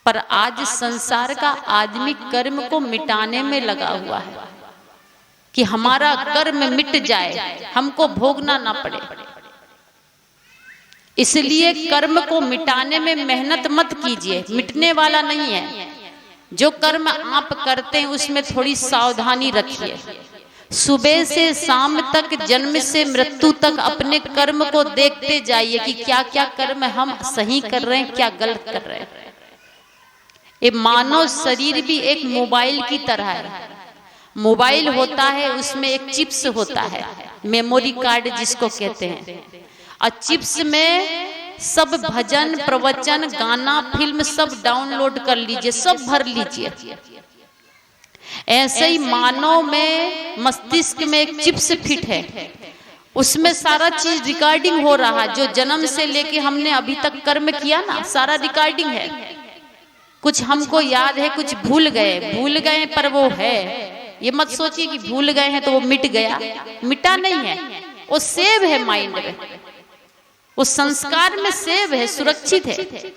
पर आज संसार का आदमी कर्म को मिटाने में लगा हुआ है कि हमारा कर्म मिट जाए, हमको भोगना ना पड़े। इसलिए कर्म को मिटाने में मेहनत मत कीजिए, मिटने वाला नहीं है। जो कर्म आप करते हैं उसमें थोड़ी सावधानी रखिए। सुबह से शाम तक, जन्म से मृत्यु तक अपने कर्म को देखते जाइए कि क्या क्या कर्म हम सही कर रहे हैं, क्या गलत कर रहे हैं। ये मानव शरीर भी एक मोबाइल की तरह है। मोबाइल होता है, उसमें एक चिप्स होता है, मेमोरी कार्ड जिसको कहते हैं, और चिप्स में सब भजन, प्रवचन, गाना, फिल्म सब डाउनलोड कर लीजिए, सब भर लीजिए। ऐसे ही मानव में, मस्तिष्क में एक चिप्स फिट है, उसमें सारा चीज रिकॉर्डिंग हो रहा है। जो जन्म से लेके हमने अभी तक कर्म किया ना, सारा रिकॉर्डिंग है। कुछ हमको याद है, कुछ भूल गए पर वो है। ये मत सोचिए कि भूल गए हैं तो वो मिट गया, मिटा नहीं है, वो सेव है माइंड में, वो संस्कार में सेव है, सुरक्षित है।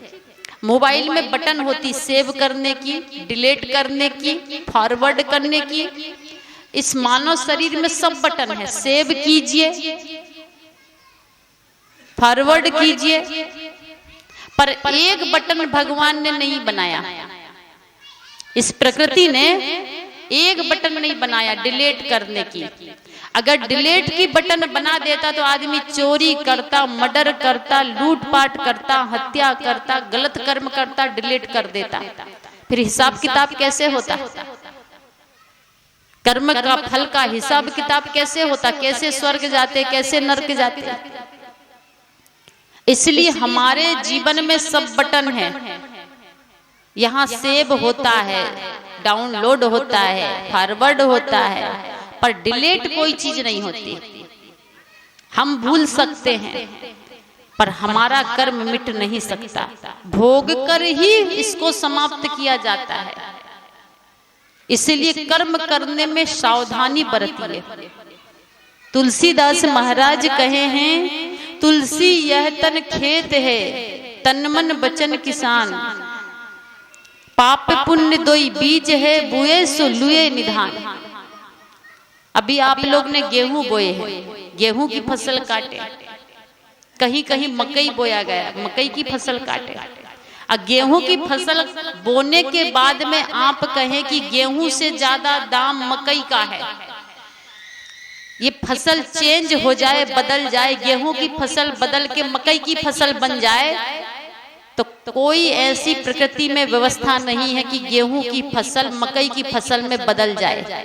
मोबाइल में बटन होती सेव करने की, डिलीट करने की, फॉरवर्ड करने की। इस मानव शरीर में सब बटन है, सेव कीजिए, फॉरवर्ड कीजिए, पर एक बटन भगवान ने नहीं बनाया। इस प्रकृति ने एक बटन नहीं बनाया डिलीट करने की। अगर डिलीट की बटन बना देता तो आदमी चोरी करता, मर्डर करता, लूटपाट करता, हत्या करता, गलत कर्म करता, डिलीट कर देता। फिर हिसाब किताब कैसे होता? कर्म का फल का हिसाब किताब कैसे होता? कैसे स्वर्ग जाते, कैसे नरक जाते? इसलिए हमारे जीवन में सब बटन है। यहाँ सेव होता है, डाउनलोड होता है, फॉरवर्ड होता है, पर डिलीट कोई चीज नहीं होती। हम भूल सकते हैं पर हमारा कर्म मिट नहीं सकता, भोग कर ही इसको समाप्त किया जाता है। इसलिए कर्म करने में सावधानी बरतिए। तुलसीदास महाराज कहे हैं, तुलसी यह तन खेत है, तन मन बचन किसान, पाप पुण्य दोई बीज है, बुए सो लुए निधान। अभी आप लोग ने गेहूं बोए हैं, गेहूं की फसल काटे, कहीं कहीं मकई बोया गया, मकई की फसल काटे। और गेहूं की फसल बोने के बाद में आप कहें कि गेहूं से ज्यादा दाम मकई का है, ये फसल चेंज हो जाए, बदल जाए, गेहूं की फसल बदल के मकई की फसल बन जाए, तो कोई ऐसी प्रकृति में व्यवस्था नहीं है कि गेहूं की फसल मकई की फसल में बदल जाए।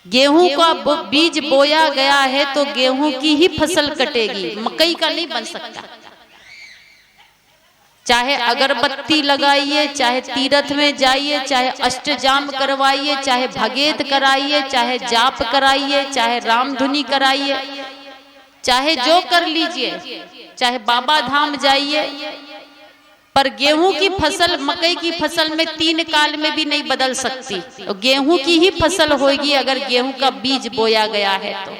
गेहूं का बीज बोया गया है तो गेहूं की ही फसल कटेगी, मकई का नहीं बन सकता। चाहे अगरबत्ती लगाइए, चाहे तीर्थ में जाइए, चाहे अष्टजाम करवाइए, चाहे भगेत कराइए, चाहे जाप कराइए, चाहे रामधुनी कराइए, चाहे जो कर लीजिए, चाहे बाबा धाम जाइए, पर गेहूं की फसल मकई की फसल में 3 काल में भी नहीं बदल सकती। तो गेहूं की ही फसल होगी अगर गेहूं का बीज बोया गया है तो।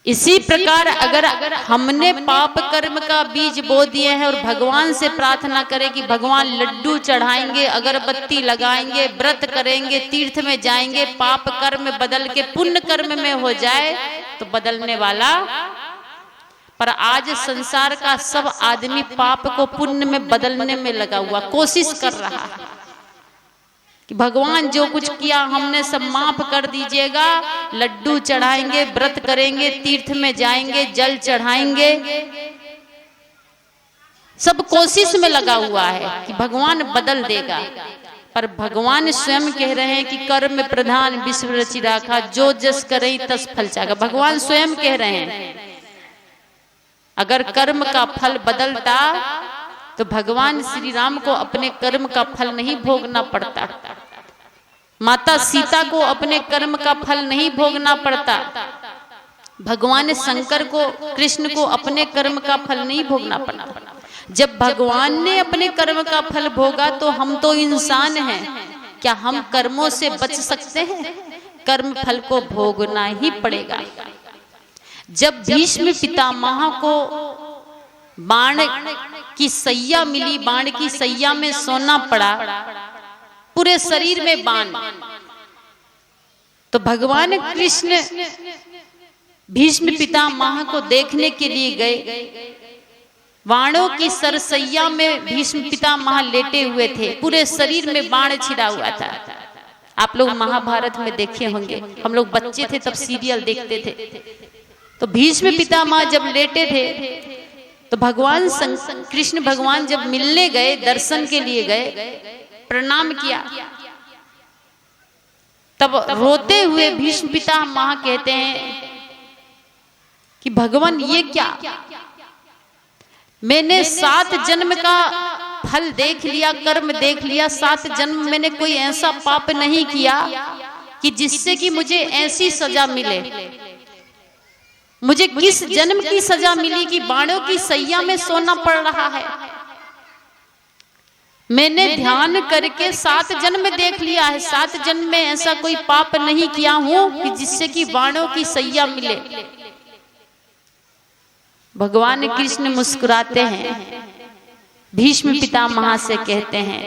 इसी प्रकार अगर हमने पाप कर्म का बीज बो दिए हैं और भगवान से प्रार्थना करें कि भगवान लड्डू चढ़ाएंगे, अगरबत्ती लगाएंगे, व्रत करेंगे, तीर्थ में जाएंगे, पाप कर्म बदल के पुण्य कर्म में हो जाए तो बदलने वाला। पर आज संसार का सब आदमी पाप को पुण्य में बदलने में लगा हुआ, कोशिश कर रहा है कि भगवान जो कुछ किया हमने सब माफ कर दीजिएगा, लड्डू चढ़ाएंगे, व्रत करेंगे, तीर्थ में जाएंगे, जल चढ़ाएंगे, सब कोशिश में लगा हुआ है कि भगवान बदल देगा। पर भगवान स्वयं कह रहे हैं कि कर्म प्रधान विश्व रचि राखा, जो जस करे तस फल चागा। भगवान स्वयं कह रहे हैं अगर कर्म का फल बदलता तो भगवान श्री राम को अपने कर्म का फल नहीं भोगना पड़ता, माता सीता को अपने कर्म का फल नहीं भोगना पड़ता, भगवान शंकर को, कृष्ण को अपने कर्म का फल नहीं भोगना पड़ता। जब भगवान ने अपने कर्म का फल भोगा तो हम तो इंसान हैं, क्या हम कर्मों से बच सकते हैं? कर्म फल को भोगना ही पड़ेगा। जब भीष्म पितामह को बाण की सैया मिली, बाण की सैया में सोना पड़ा, पूरे शरीर में बाण। तो भगवान कृष्ण भीष्म पितामह को देखने के लिए गए। बाणों की सरसैया में भीष्म पितामह लेटे हुए थे, पूरे शरीर में बाण छिड़ा हुआ था। आप लोग महाभारत में देखे होंगे, हम लोग बच्चे थे तब सीरियल देखते थे। तो भीष्म पितामह जब लेटे थे तो भगवान कृष्ण भगवान जब मिलने गए, दर्शन के लिए गए, प्रणाम किया, तब रोते हुए भीष्म पितामह कहते हैं कि भगवान ये क्या, मैंने 7 जन्म का फल देख लिया, कर्म देख लिया, 7 जन्म मैंने कोई ऐसा पाप नहीं किया कि जिससे कि मुझे ऐसी सजा मिले। मुझे किस जन्म की सजा मिली कि बाणों की सैया में सोना पड़ रहा है। मैंने ध्यान करके 7 जन्म देख लिया है, 7 जन्म में ऐसा कोई पाप नहीं किया हूं कि जिससे कि बाणों की सैया मिले। भगवान कृष्ण मुस्कुराते हैं, भीष्म पितामह से कहते हैं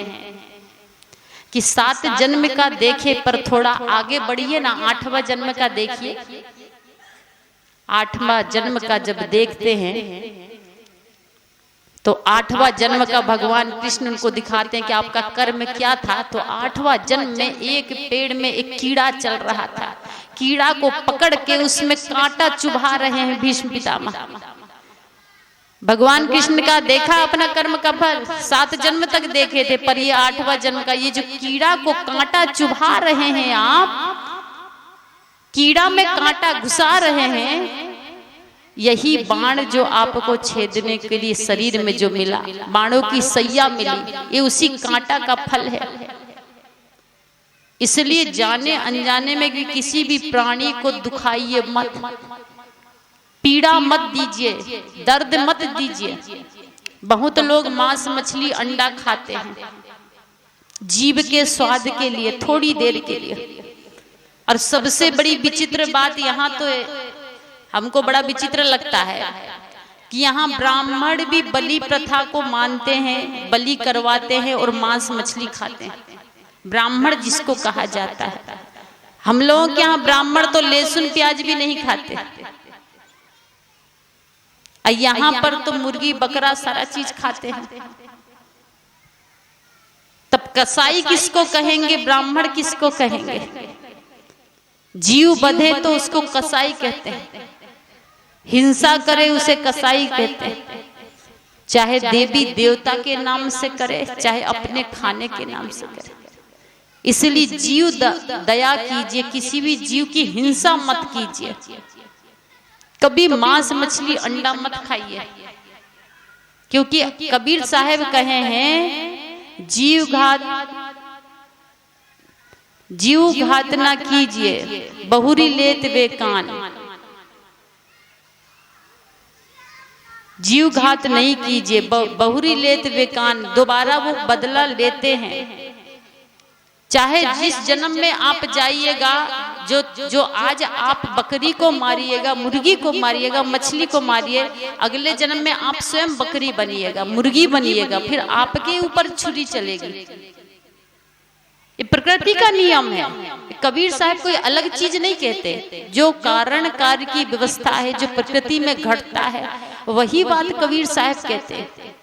कि 7 जन्म का देखे पर थोड़ा आगे बढ़िए ना, 8वां जन्म का देखिए। 8वां जन्म का जब देखते हैं तो 8वां जन्म का भगवान कृष्ण उनको दिखाते हैं कि आपका कर्म क्या था। तो 8वां जन्म में एक पेड़ में एक कीड़ा चल रहा था, कीड़ा को पकड़ के उसमें कांटा चुभा रहे हैं भीष्म पितामह। भगवान कृष्ण का देखा अपना कर्म का फल, 7 जन्म तक देखे थे, पर ये 8वां जन्म का, ये जो कीड़ा को कांटा चुभा रहे हैं आप, कीड़ा में कांटा घुसा रहे हैं, यही बाण जो आपको छेदने के लिए शरीर में जो मिला, बाणों की सैया मिली, ये उसी कांटा का फल है। इसलिए जाने अनजाने में भी किसी भी प्राणी को दुखाइए मत, पीड़ा मत दीजिए, दर्द मत दीजिए। बहुत लोग मांस मछली अंडा खाते हैं जीभ के स्वाद के लिए, थोड़ी देर के लिए। और सबसे बड़ी विचित्र बात यहाँ तो हमको बड़ा विचित्र लगता है कि यहाँ ब्राह्मण भी बलि प्रथा को मानते हैं, बलि करवाते हैं और मांस मछली खाते हैं। ब्राह्मण जिसको कहा जाता है, हम लोगों के यहाँ ब्राह्मण तो लहसुन प्याज भी नहीं खाते, यहाँ पर तो मुर्गी बकरा सारा चीज खाते हैं। तब कसाई किसको कहेंगे, ब्राह्मण किसको कहेंगे? जीव बधे तो उसको कसाई कहते हैं, हिंसा करे उसे कसाई कहते हैं, चाहे देवी देवता के नाम से करे, चाहे अपने खाने के नाम से करे। इसलिए जीव दया कीजिए, किसी भी जीव की हिंसा मत कीजिए, कभी मांस मछली अंडा मत खाइए, क्योंकि कबीर साहब कहे हैं जीव घात ना कीजिए, बहुरी लेत वे कान। जीव घात नहीं कीजिए, बहुरी लेत वे कान। दोबारा वो बदला लेते हैं। चाहे जिस जन्म में आप जाइएगा, जो आज आप बकरी को मारिएगा, मुर्गी को मारिएगा, मछली को मारिए, अगले जन्म में आप स्वयं बकरी बनिएगा, मुर्गी बनिएगा, फिर आपके ऊपर छुरी चलेगी। ये प्रकृति का नियम है। कबीर साहब कोई अलग चीज नहीं कहते। जो कारण कार्य की व्यवस्था है, जो प्रकृति में घटता है, वही बात कबीर साहब कहते हैं।